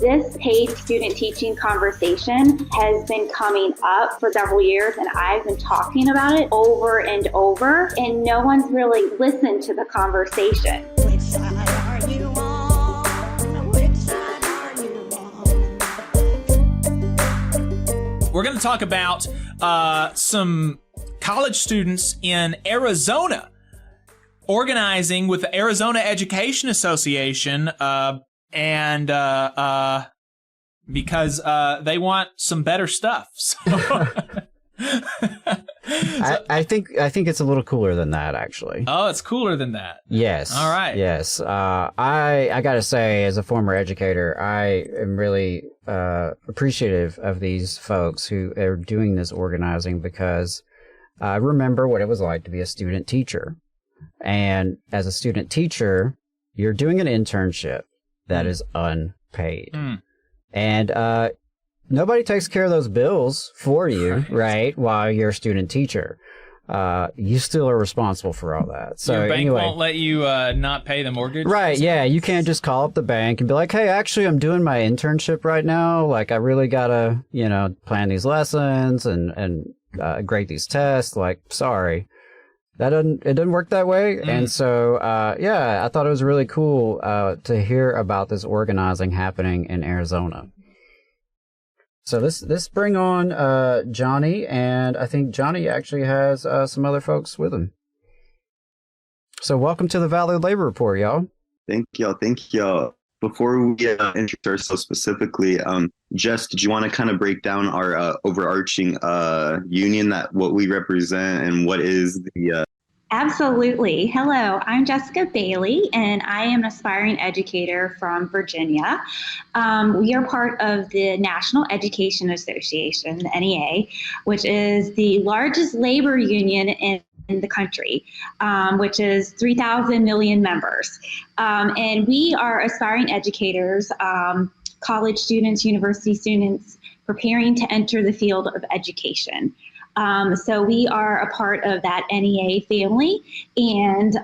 This paid student teaching conversation has been coming up for several years, and I've been talking about it over and over, and no one's really listened to the conversation. Which side are you on? Which side are you on? We're going to talk about some college students in Arizona organizing with the Arizona Education Association, and because they want some better stuff. So. I think it's a little cooler than that, actually. Oh, it's cooler than that. Yes. All right. Yes. I gotta say, as a former educator, I am really appreciative of these folks who are doing this organizing, because I remember what it was like to be a student teacher. And as a student teacher, you're doing an internship that is unpaid. And nobody takes care of those bills for you, right? While you're a student teacher. You still are responsible for all that. So your bank anyway, won't let you not pay the mortgage? Right, yeah. You can't just call up the bank and be like, hey, actually, I'm doing my internship right now. Like, I really gotta, plan these lessons and grade these tests. Like, sorry. It doesn't work that way. And so, I thought it was really cool to hear about this organizing happening in Arizona. So let's bring on Johnny, and I think Johnny actually has some other folks with him. So welcome to the Valley Labor Report, y'all. Thank y'all. Before we introduce ourselves specifically, Jess, did you want to kind of break down our overarching union, that what we represent and what is the Absolutely. Hello, I'm Jessica Bailey, and I am an aspiring educator from Virginia. We are part of the National Education Association, the NEA, which is the largest labor union in the country, which is 3,000 million members. And we are aspiring educators, college students, university students, preparing to enter the field of education. So we are a part of that NEA family, and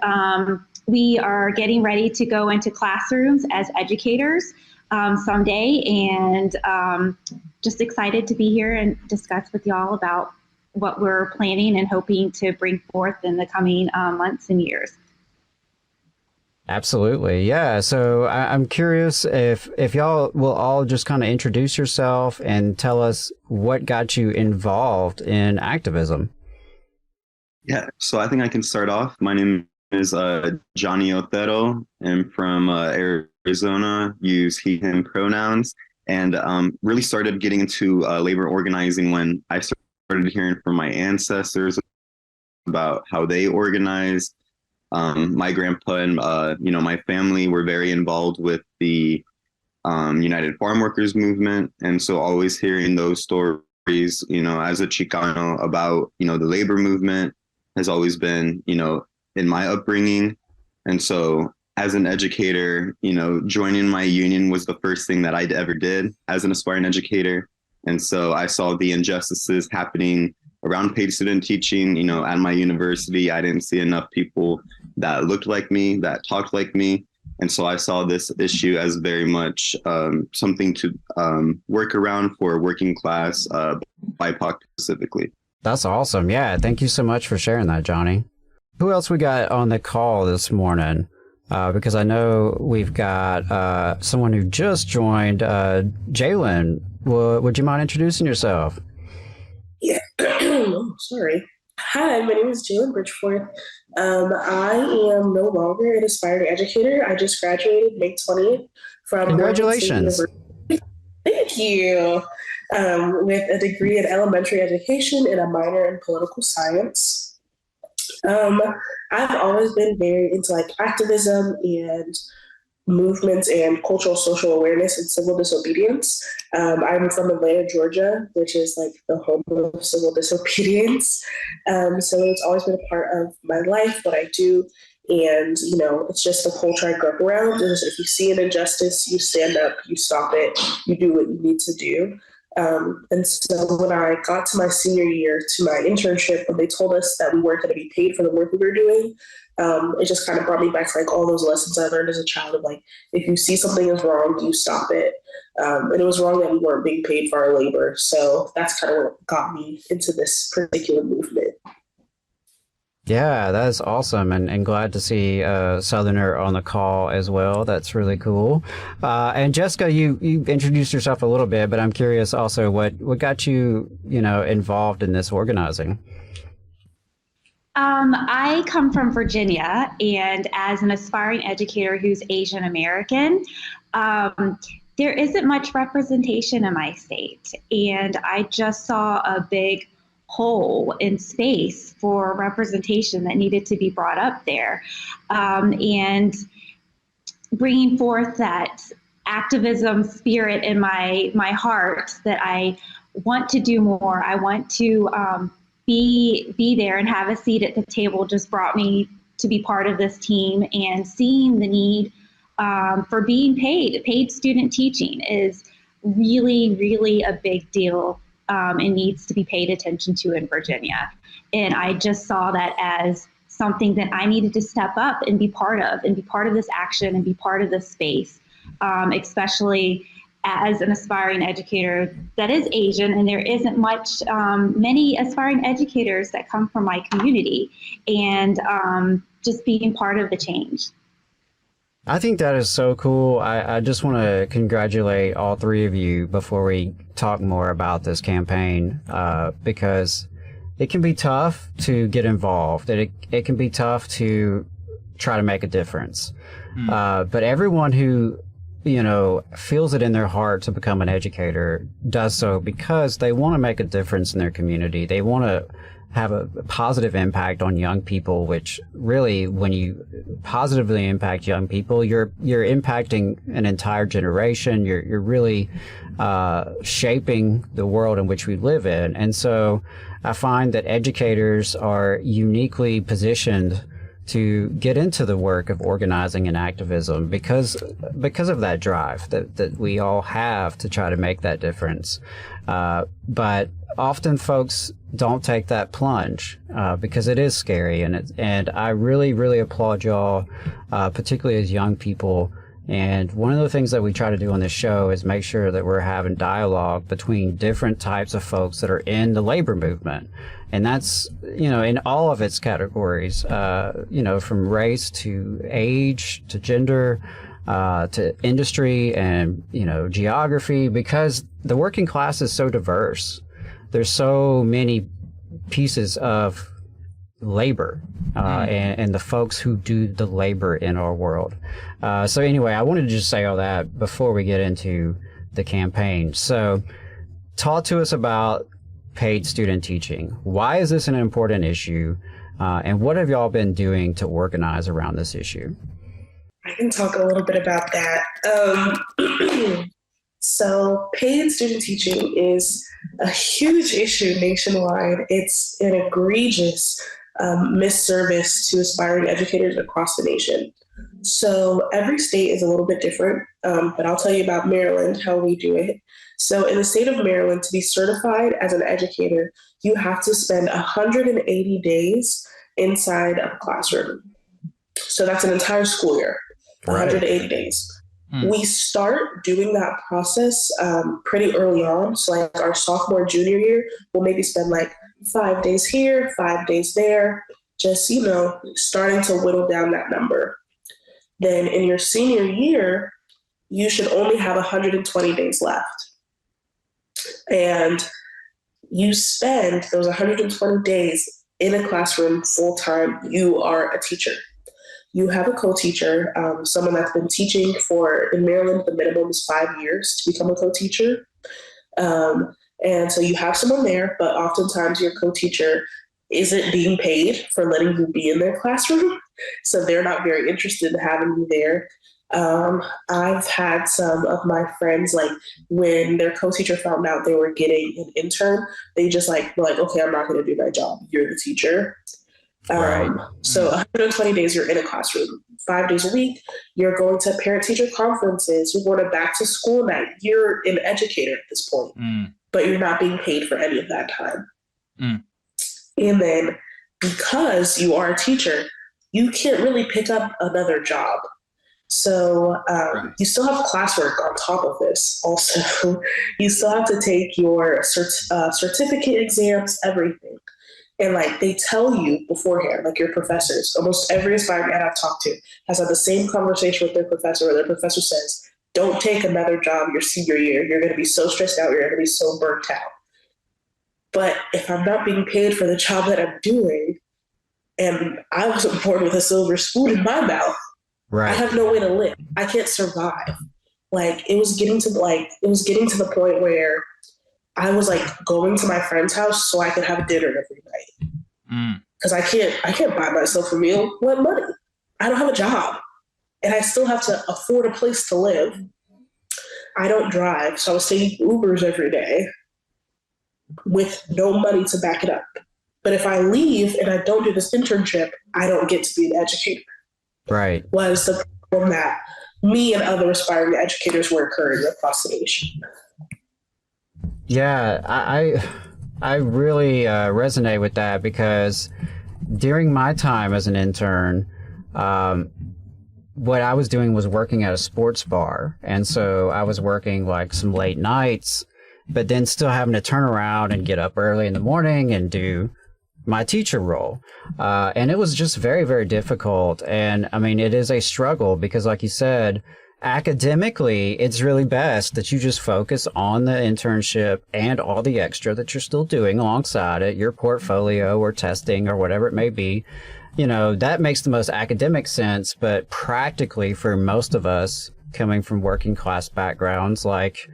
we are getting ready to go into classrooms as educators someday, and just excited to be here and discuss with y'all about what we're planning and hoping to bring forth in the coming months and years. Absolutely. Yeah. So I'm curious if y'all will all just kind of introduce yourself and tell us what got you involved in activism. Yeah. So I think I can start off. My name is Johnny Otero. I'm from Arizona, use he, him pronouns, and really started getting into labor organizing when I started hearing from my ancestors about how they organized. My grandpa and, my family were very involved with the United Farm Workers movement. And so always hearing those stories, as a Chicano about, the labor movement has always been, in my upbringing. And so as an educator, joining my union was the first thing that I ever did as an aspiring educator. And so I saw the injustices happening around paid student teaching, at my university. I didn't see enough people that looked like me, that talked like me. And so I saw this issue as very much something to work around for working class, BIPOC specifically. That's awesome. Yeah. Thank you so much for sharing that, Johnny. Who else we got on the call this morning? Because I know we've got someone who just joined, Jalen. Would you mind introducing yourself? Yeah. Oh, sorry. Hi, my name is Jalen Bridgeforth. I am no longer an aspiring educator. I just graduated May 20th from Congratulations. Thank you. With a degree in elementary education and a minor in political science. I've always been very into activism and movements and cultural social awareness and civil disobedience. I'm from Atlanta, Georgia, which is the home of civil disobedience. So it's always been a part of my life, what I do. And, it's just the culture I grew up around. Is if you see an injustice, you stand up, you stop it, you do what you need to do. And so when I got to my senior year, to my internship, when they told us that we weren't going to be paid for the work we were doing, it just kind of brought me back to all those lessons I learned as a child of if you see something is wrong, you stop it. And it was wrong that we weren't being paid for our labor. So that's kind of what got me into this particular movement. Yeah, that's awesome, and glad to see a Southerner on the call as well. That's really cool. And Jessica, you introduced yourself a little bit, but I'm curious also what got you, involved in this organizing. I come from Virginia, and as an aspiring educator who's Asian American, there isn't much representation in my state, and I just saw a big hole in space for representation that needed to be brought up there. And bringing forth that activism spirit in my heart that I want to do more, I want to be there and have a seat at the table just brought me to be part of this team, and seeing the need for being paid. Paid student teaching is really, really a big deal. And needs to be paid attention to in Virginia. And I just saw that as something that I needed to step up and be part of this action and be part of this space, especially as an aspiring educator that is Asian, and there isn't many aspiring educators that come from my community, and just being part of the change. I think that is so cool. I just want to congratulate all three of you before we talk more about this campaign, because it can be tough to get involved. It can be tough to try to make a difference. But everyone who, feels it in their heart to become an educator does so because they want to make a difference in their community. They want to have a positive impact on young people, which really, when you positively impact young people, you're impacting an entire generation. You're really shaping the world in which we live in. And so I find that educators are uniquely positioned to get into the work of organizing and activism because of that drive that we all have to try to make that difference. But often folks don't take that plunge because it is scary, and I really, really applaud y'all, particularly as young people. And one of the things that we try to do on this show is make sure that we're having dialogue between different types of folks that are in the labor movement. And that's, in all of its categories, from race to age to gender, to industry and, geography, because the working class is so diverse. There's so many pieces of labor and the folks who do the labor in our world. So anyway, I wanted to just say all that before we get into the campaign. So talk to us about paid student teaching. Why is this an important issue? And what have y'all been doing to organize around this issue? I can talk a little bit about that. So paid student teaching is a huge issue nationwide. It's an egregious misservice to aspiring educators across the nation. So every state is a little bit different, but I'll tell you about Maryland, how we do it. So in the state of Maryland, to be certified as an educator, you have to spend 180 days inside of a classroom. So that's an entire school year, 180 days. We start doing that process pretty early on. So like our sophomore, junior year, we'll maybe spend like 5 days here, 5 days there, just, starting to whittle down that number. Then in your senior year, you should only have 120 days left. And you spend those 120 days in a classroom full time. You are a teacher. You have a co-teacher, someone that's been teaching in Maryland, the minimum is 5 years to become a co-teacher. And so you have someone there, but oftentimes your co-teacher isn't being paid for letting you be in their classroom. So they're not very interested in having you there. I've had some of my friends, like when their co-teacher found out they were getting an intern, they just were like, okay, I'm not going to do my job. You're the teacher. So 120 days you're in a classroom, 5 days a week. You're going to parent-teacher conferences. You're going to back to school night. You're an educator at this point, but you're not being paid for any of that time. And then because you are a teacher, you can't really pick up another job. So you still have classwork on top of this. Also, you still have to take your certificate exams, everything. And like they tell you beforehand, like your professors, almost every aspiring ed I've talked to has had the same conversation with their professor, where their professor says, don't take another job your senior year. You're going to be so stressed out. You're going to be so burnt out. But if I'm not being paid for the job that I'm doing, and I wasn't born with a silver spoon in my mouth, Right. I have no way to live. I can't survive. Like it was getting to the point where I was like going to my friend's house so I could have dinner every night. Because I can't buy myself a meal. What money? I don't have a job. And I still have to afford a place to live. I don't drive, so I was taking Ubers every day with no money to back it up. But if I leave and I don't do this internship, I don't get to be an educator. Right. Was the problem that me and other aspiring educators were incurring across the nation. Yeah, I really resonate with that, because during my time as an intern, what I was doing was working at a sports bar. And so I was working like some late nights, but then still having to turn around and get up early in the morning and do my teacher role. And it was just very, very difficult. And I mean, it is a struggle because, like you said, academically, it's really best that you just focus on the internship and all the extra that you're still doing alongside it, your portfolio or testing or whatever it may be. You know, that makes the most academic sense, but practically for most of us coming from working class backgrounds, like,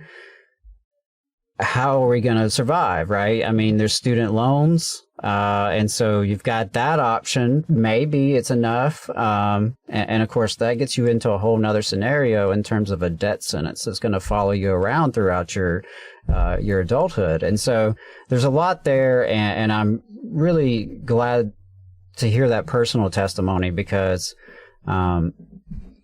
how are we going to survive, right? I mean, there's student loans, and so you've got that option. Maybe it's enough. And of course, that gets you into a whole nother scenario in terms of a debt sentence that's going to follow you around throughout your adulthood. And so there's a lot there, and I'm really glad to hear that personal testimony, because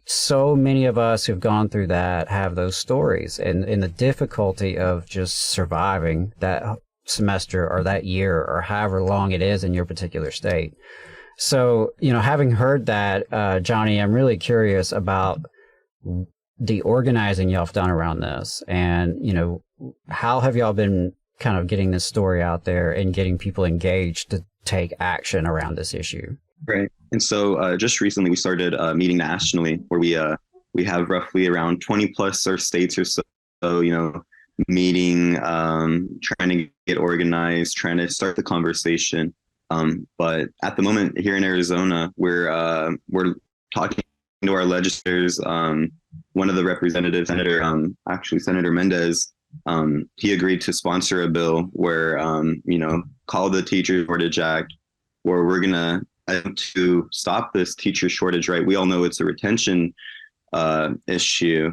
so many of us who've gone through that have those stories, and the difficulty of just surviving that semester or that year or however long it is in your particular state. So, you know, having heard that, Johnny, I'm really curious about the organizing y'all have done around this, and, you know, how have y'all been kind of getting this story out there and getting people engaged to take action around this issue? Right. And so just recently we started meeting nationally, where we have roughly around 20 plus our states or so, you know, meeting, trying to get organized, trying to start the conversation. But at the moment here in Arizona, we're talking to our legislators. One of the representatives, Senator Mendez, he agreed to sponsor a bill where, you know, called the Teacher Shortage Act, where we're going to stop this teacher shortage, right? We all know it's a retention issue,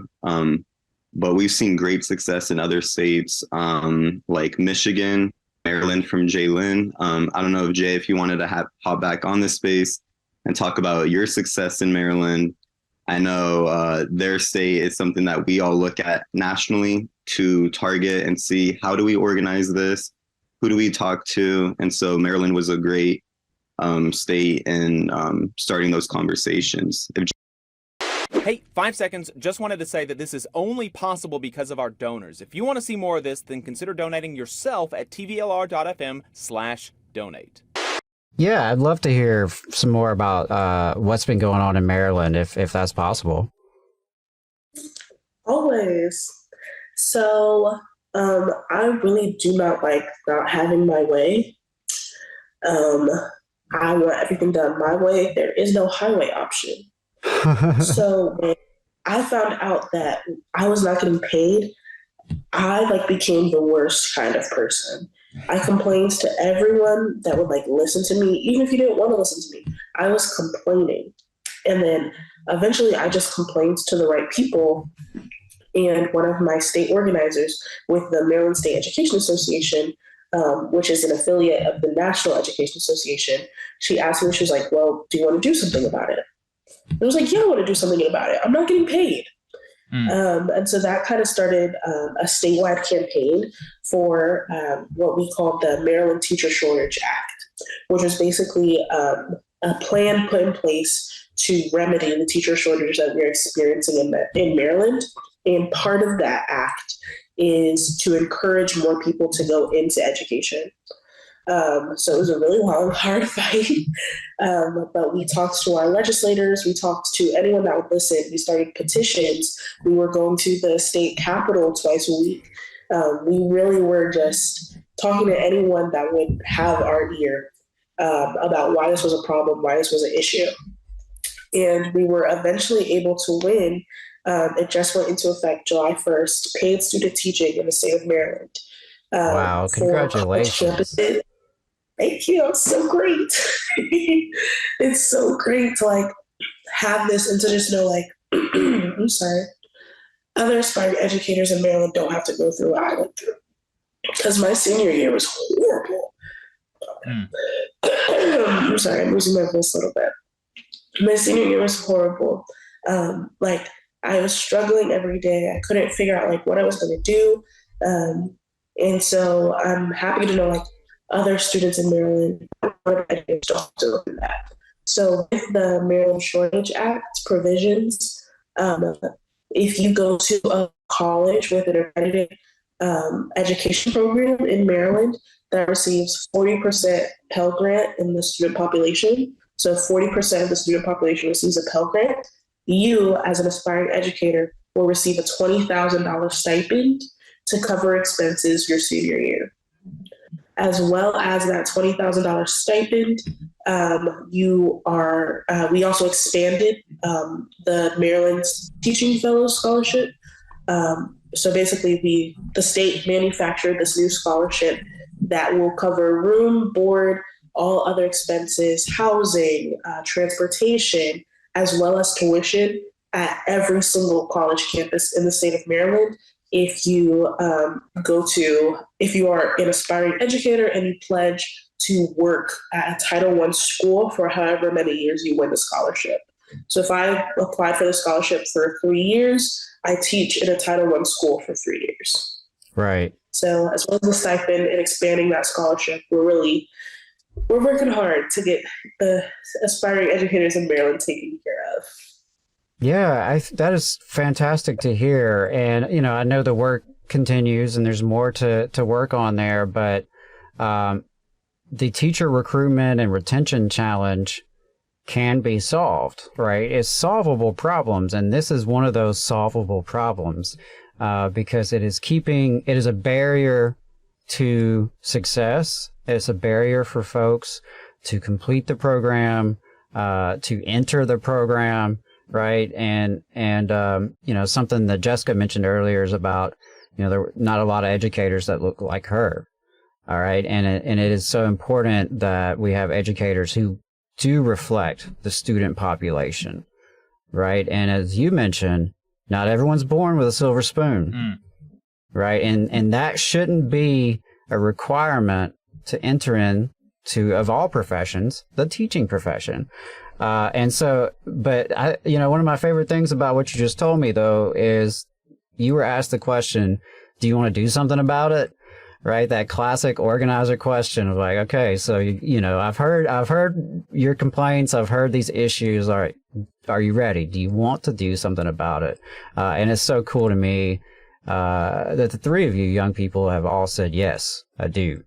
but we've seen great success in other states, like Michigan, Maryland from Jay Lynn. I don't know if Jay, if you wanted to hop back on this space and talk about your success in Maryland. I know their state is something that we all look at nationally to target and see, how do we organize this? Who do we talk to? And so Maryland was a great state in starting those conversations. Hey, 5 seconds. Just wanted to say that this is only possible because of our donors. If you want to see more of this, then consider donating yourself at tvlr.fm/donate. Yeah, I'd love to hear some more about what's been going on in Maryland, if that's possible. Always. So I really do not like not having my way. I want everything done my way. There is no highway option. So when I found out that I was not getting paid, I became the worst kind of person. I complained to everyone that would listen to me, even if you didn't want to listen to me. I was complaining. And then eventually I just complained to the right people. And one of my state organizers with the Maryland State Education Association, which is an affiliate of the National Education Association, she asked me, she was like, well, do you want to do something about it? I was like, yeah, I want to do something about it. I'm not getting paid. And so that kind of started a statewide campaign for what we called the Maryland Teacher Shortage Act, which was basically a plan put in place to remedy the teacher shortage that we're experiencing in Maryland. And part of that act is to encourage more people to go into education. So it was a really long, hard fight. But we talked to our legislators. We talked to anyone that would listen. We started petitions. We were going to the state capitol twice a week. We really were just talking to anyone that would have our ear about why this was a problem, why this was an issue. And we were eventually able to win. It just went into effect July 1st, paid student teaching in the state of Maryland. Wow, congratulations. Thank you. It's so great. It's so great to like have this and to just know like, I'm sorry, other aspiring educators in Maryland don't have to go through what I went through. Because my senior year was horrible. I'm sorry, I'm losing my voice a little bit. My senior year was horrible. Like I was struggling every day. I couldn't figure out like what I was going to do. And so I'm happy to know like other students in Maryland don't have to look at that. So with the Maryland Shortage Act provisions, if you go to a college with an accredited education program in Maryland that receives 40% Pell Grant in the student population, so 40% of the student population receives a Pell Grant, you as an aspiring educator will receive a $20,000 stipend to cover expenses your senior year. As well as that $20,000 stipend, we also expanded the Maryland Teaching Fellows Scholarship. So basically, the state manufactured this new scholarship that will cover room, board, all other expenses, housing, transportation, as well as tuition at every single college campus in the state of Maryland. If you if you are an aspiring educator and you pledge to work at a Title I school for however many years you win the scholarship. So if I applied for the scholarship for 3 years, I teach in a Title I school for 3 years. Right. So as well as the stipend and expanding that scholarship, we're working hard to get the aspiring educators in Maryland taken care of. Yeah, that is fantastic to hear. And, you know, I know the work continues and there's more to work on there, but the teacher recruitment and retention challenge can be solved, right? It's solvable problems. And this is one of those solvable problems because it is a barrier to success. It's a barrier for folks to complete the program, to enter the program. Right. And you know, something that Jessica mentioned earlier is about, you know, there were not a lot of educators that look like her. All right. And it is so important that we have educators who do reflect the student population. Right. And as you mentioned, not everyone's born with a silver spoon. Right. And that shouldn't be a requirement to enter into, of all professions, the teaching profession. And so, but you know, one of my favorite things about what you just told me though, is you were asked the question, do you want to do something about it? Right. That classic organizer question of like, okay, so, you know, I've heard your complaints. I've heard these issues. All right. Are you ready? Do you want to do something about it? And it's so cool to me, that the three of you young people have all said, yes, I do.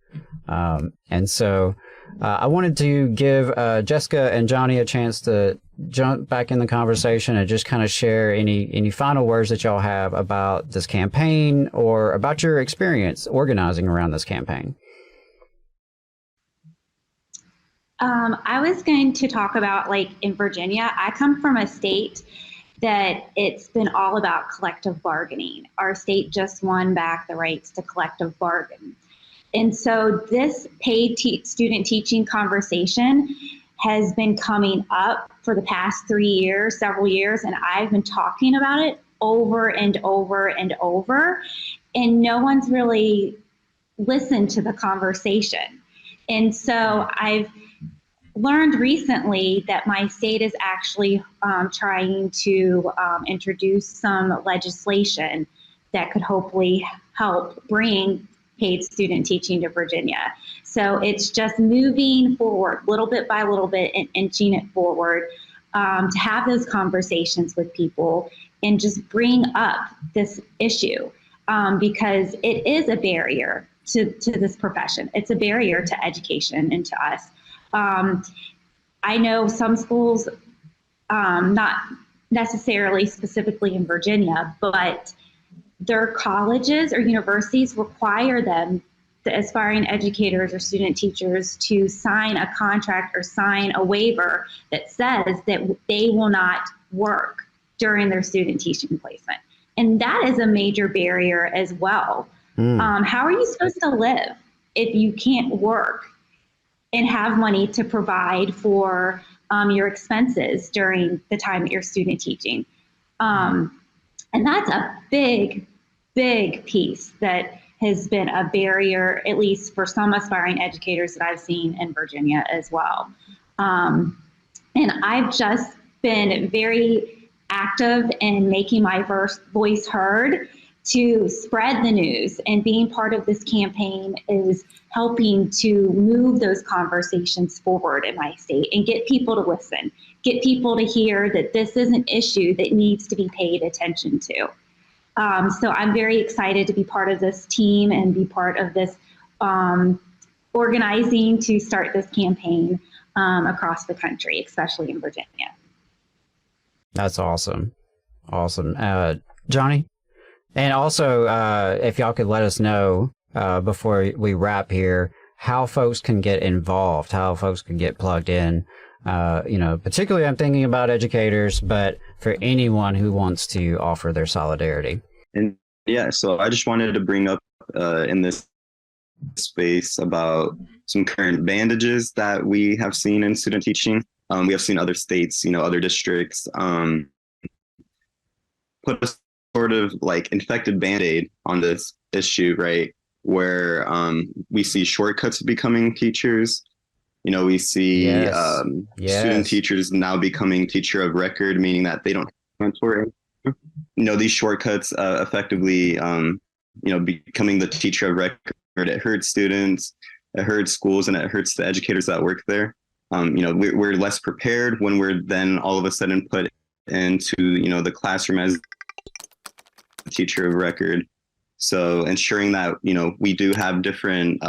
And so, I wanted to give Jessica and Johnny a chance to jump back in the conversation and just kind of share any final words that y'all have about this campaign or about your experience organizing around this campaign. I was going to talk about, like, in Virginia, I come from a state that it's been all about collective bargaining. Our state just won back the rights to collective bargain. And so this paid student teaching conversation has been coming up for the past 3 years, several years, and I've been talking about it over and over and over, and no one's really listened to the conversation. And so I've learned recently that my state is actually trying to introduce some legislation that could hopefully help bring paid student teaching to Virginia. So it's just moving forward little bit by little bit and inching it forward. to have those conversations with people and just bring up this issue, because it is a barrier to this profession. It's a barrier to education and to us. I know some schools, not necessarily specifically in Virginia, but their colleges or universities require them, the aspiring educators or student teachers, to sign a contract or sign a waiver that says that they will not work during their student teaching placement. And that is a major barrier as well. How are you supposed to live if you can't work and have money to provide for your expenses during the time that you're student teaching? And that's a big, big piece that has been a barrier, at least for some aspiring educators that I've seen in Virginia as well. And I've just been very active in making my voice heard to spread the news, and being part of this campaign is helping to move those conversations forward in my state and get people to listen, get people to hear that this is an issue that needs to be paid attention to. So I'm very excited to be part of this team and be part of this organizing to start this campaign across the country, especially in Virginia. That's awesome. Awesome. Johnny? And also, if y'all could let us know before we wrap here, how folks can get involved, how folks can get plugged in. Particularly I'm thinking about educators, but for anyone who wants to offer their solidarity. And yeah, so I just wanted to bring up in this space about some current bandages that we have seen in student teaching. We have seen other states, other districts put a sort of like infected Band-Aid on this issue, right? Where we see shortcuts becoming teachers. We see student teachers now becoming teacher of record, meaning that they don't have mentoring. These shortcuts effectively, becoming the teacher of record. It hurts students, it hurts schools, and it hurts the educators that work there. We're less prepared when we're then all of a sudden put into, the classroom as teacher of record. So ensuring that, we do have different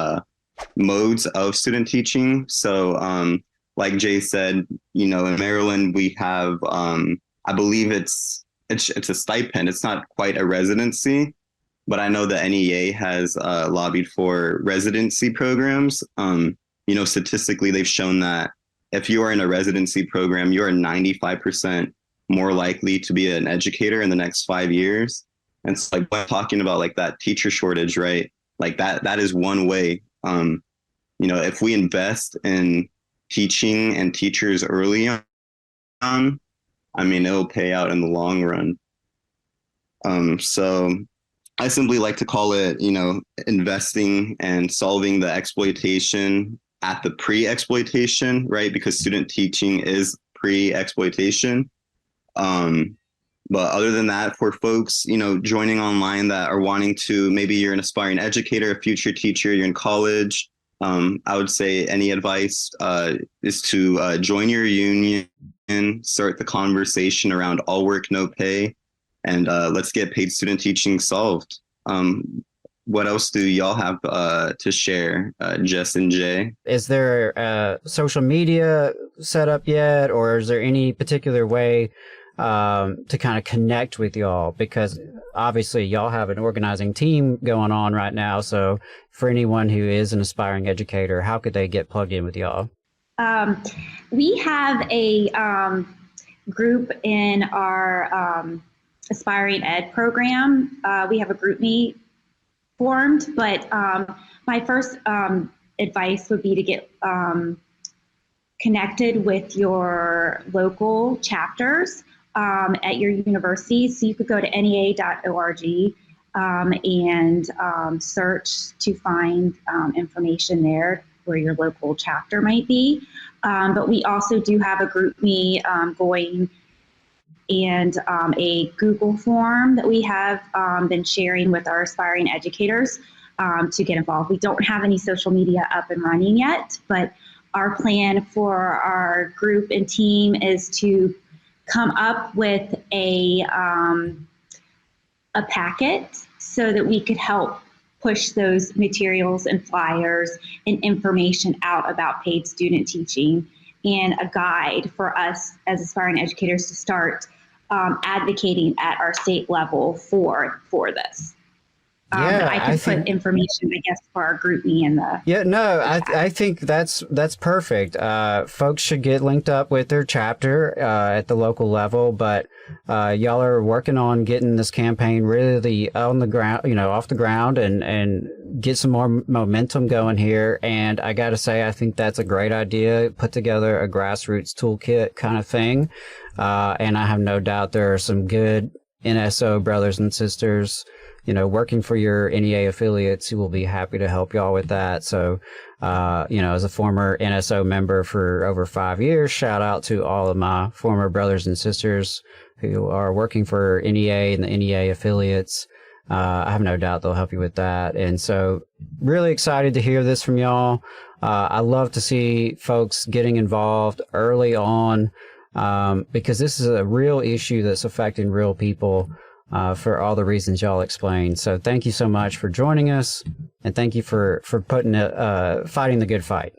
modes of student teaching. So like Jay said, in Maryland, we have, I believe it's a stipend. It's not quite a residency, but I know the NEA has lobbied for residency programs. Statistically, they've shown that if you are in a residency program, you are 95% more likely to be an educator in the next 5 years. And it's like talking about like that teacher shortage, right? Like that is one way. If we invest in teaching and teachers early on, it'll pay out in the long run. So I simply like to call it, investing and solving the exploitation at the pre-exploitation, right? Because student teaching is pre-exploitation. But other than that, for folks, joining online that are wanting to, maybe you're an aspiring educator, a future teacher, you're in college, I would say any advice is to join your union, start the conversation around all work, no pay, and let's get paid student teaching solved. What else do y'all have to share, Jess and Jay? Is there social media set up yet, or is there any particular way to kind of connect with y'all? Because obviously y'all have an organizing team going on right now. So for anyone who is an aspiring educator, how could they get plugged in with y'all? We have a group in our aspiring ed program. We have a group me formed, but my first advice would be to get connected with your local chapters at your university. So you could go to nea.org and search to find information there where your local chapter might be. But we also do have a group me going, and a Google form that we have been sharing with our aspiring educators to get involved. We don't have any social media up and running yet, but our plan for our group and team is to come up with a packet so that we could help push those materials and flyers and information out about paid student teaching, and a guide for us as aspiring educators to start advocating at our state level for this. I could put information, I guess, for our group me in the. Yeah, no, I think that's perfect. Folks should get linked up with their chapter at the local level, but y'all are working on getting this campaign really on the ground, off the ground, and get some more momentum going here. And I got to say, I think that's a great idea. Put together a grassroots toolkit kind of thing, and I have no doubt there are some good NSO brothers and sisters, working for your NEA affiliates who will be happy to help y'all with that. So, as a former NSO member for over 5 years, shout out to all of my former brothers and sisters who are working for NEA and the NEA affiliates. I have no doubt they'll help you with that. And so really excited to hear this from y'all. I love to see folks getting involved early on, because this is a real issue that's affecting real people. For all the reasons y'all explained. So thank you so much for joining us, and thank you for fighting the good fight.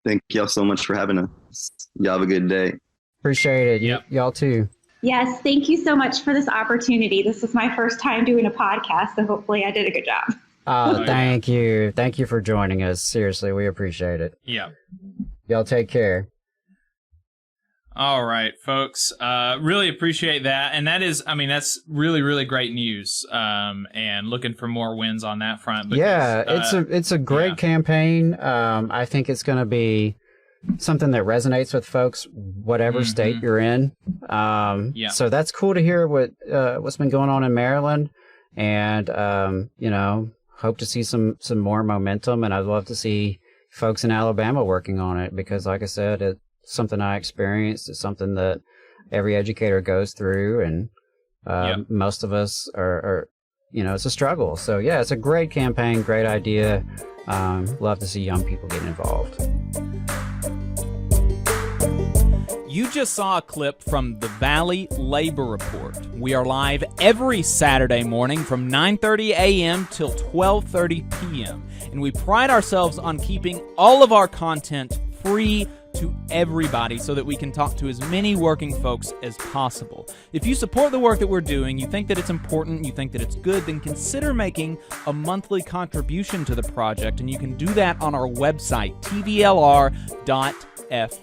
Thank y'all so much for having us. Y'all have a good day. Appreciate it. Yep. Y'all too. Yes, thank you so much for this opportunity. This is my first time doing a podcast, so hopefully I did a good job. Thank you. Thank you for joining us. Seriously, we appreciate it. Yeah. Y'all take care. All right, folks. Really appreciate that. And that's really, really great news. And looking for more wins on that front. Because, it's a great campaign. I think it's going to be something that resonates with folks, whatever state you're in. So that's cool to hear what's been going on in Maryland, and, hope to see some more momentum. And I'd love to see folks in Alabama working on it, because like I said, it's something I experienced. It's something that every educator goes through, and most of us are, it's a struggle. So yeah, it's a great campaign, great idea. Love to see young people getting involved. You just saw a clip from the Valley Labor Report. We are live every Saturday morning from 9:30 a.m. till 12:30 p.m. And we pride ourselves on keeping all of our content free to everybody so that we can talk to as many working folks as possible. If you support the work that we're doing, you think that it's important, you think that it's good, then consider making a monthly contribution to the project, and you can do that on our website, tvlr.fm.